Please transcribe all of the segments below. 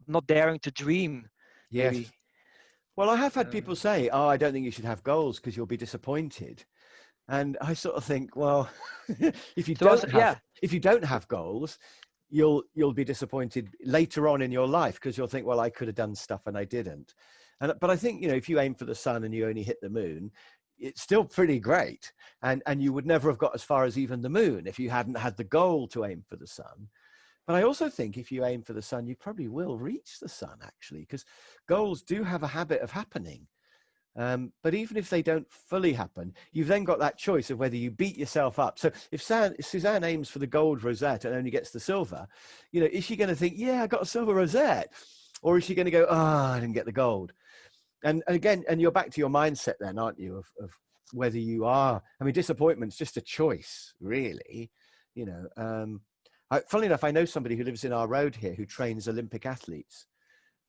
not daring to dream, Yes. maybe. Well, I have had people say, "Oh, I don't think you should have goals because you'll be disappointed." And I sort of think, well, if you So also, don't have yeah, if you don't have goals, you'll be disappointed later on in your life because you'll think, well, I could have done stuff and I didn't. But I think, if you aim for the sun and you only hit the moon, it's still pretty great. And you would never have got as far as even the moon if you hadn't had the goal to aim for the sun. But I also think if you aim for the sun, you probably will reach the sun, actually, because goals do have a habit of happening. But even if they don't fully happen, you've then got that choice of whether you beat yourself up. So if Suzanne aims for the gold rosette and only gets the silver, is she going to think, yeah, I got a silver rosette? Or is she going to go, I didn't get the gold? And again, and you're back to your mindset then, aren't you, of whether you are, disappointment's just a choice, really. Funnily enough, I know somebody who lives in our road here who trains Olympic athletes.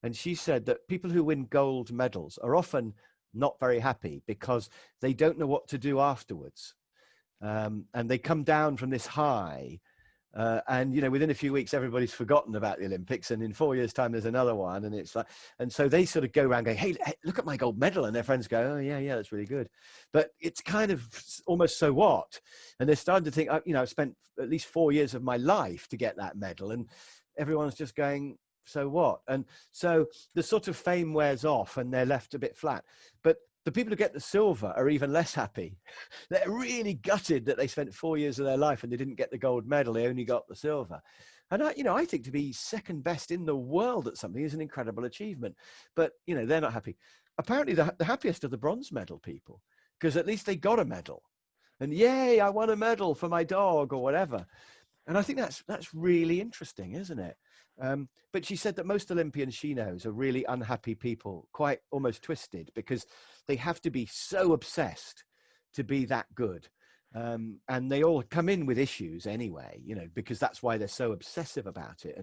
And she said that people who win gold medals are often not very happy because they don't know what to do afterwards. And they come down from this high. And within a few weeks, everybody's forgotten about the Olympics. And in 4 years' time, there's another one. And it's like, and so they sort of go around going, hey, look at my gold medal. And their friends go, oh, yeah, that's really good. But it's kind of almost so what? And they're starting to think, I've spent at least 4 years of my life to get that medal. And everyone's just going, so what? And so the sort of fame wears off and they're left a bit flat. But the people who get the silver are even less happy. They're really gutted that they spent 4 years of their life and they didn't get the gold medal. They only got the silver. And I think to be second best in the world at something is an incredible achievement. But, they're not happy. Apparently the happiest are the bronze medal people, because at least they got a medal. And yay, I won a medal for my dog or whatever. And I think that's really interesting, isn't it? But she said that most Olympians she knows are really unhappy people, quite almost twisted, because they have to be so obsessed to be that good. And they all come in with issues anyway, because that's why they're so obsessive about it.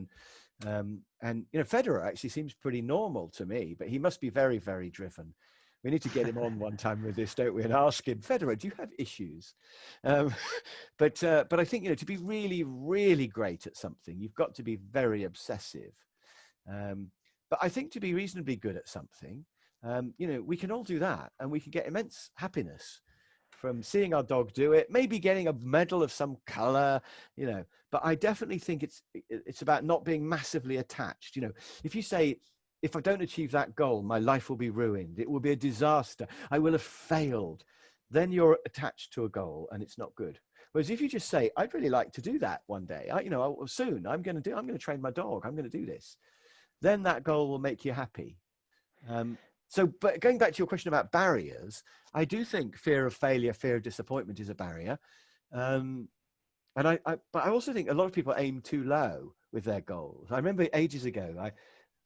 And Federer actually seems pretty normal to me, but he must be very, very driven. We need to get him on one time with this, don't we? And ask him, Federer, do you have issues? But I think, to be really, really great at something, you've got to be very obsessive. But I think to be reasonably good at something, we can all do that, and we can get immense happiness from seeing our dog do it, maybe getting a medal of some color, but I definitely think it's about not being massively attached. If you say, if I don't achieve that goal, my life will be ruined. It will be a disaster. I will have failed. Then you're attached to a goal and it's not good. Whereas if you just say, I'd really like to do that one day, soon I'm going to train my dog. I'm going to do this. Then that goal will make you happy. But going back to your question about barriers, I do think fear of failure, fear of disappointment is a barrier. But I also think a lot of people aim too low with their goals. I remember ages ago,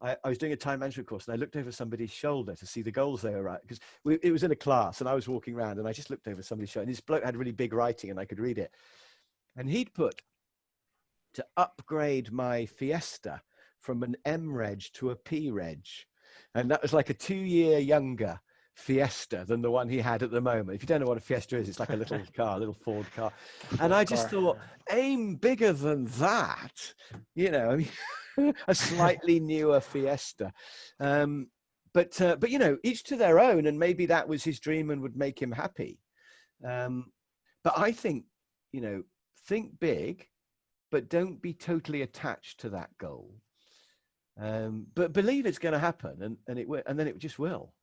I was doing a time management course and I looked over somebody's shoulder to see the goals they were at, because it was in a class and I was walking around and I just looked over somebody's shoulder and this bloke had really big writing and I could read it. And he'd put to upgrade my Fiesta from an M reg to a P reg. And that was like a 2-year younger Fiesta than the one he had at the moment. If you don't know what a Fiesta is, it's like a little car, a little Ford car. And I just thought, aim bigger than that, a slightly newer Fiesta. But each to their own, and maybe that was his dream and would make him happy. But I think, think big, but don't be totally attached to that goal. But believe it's going to happen, and it will, and then it just will.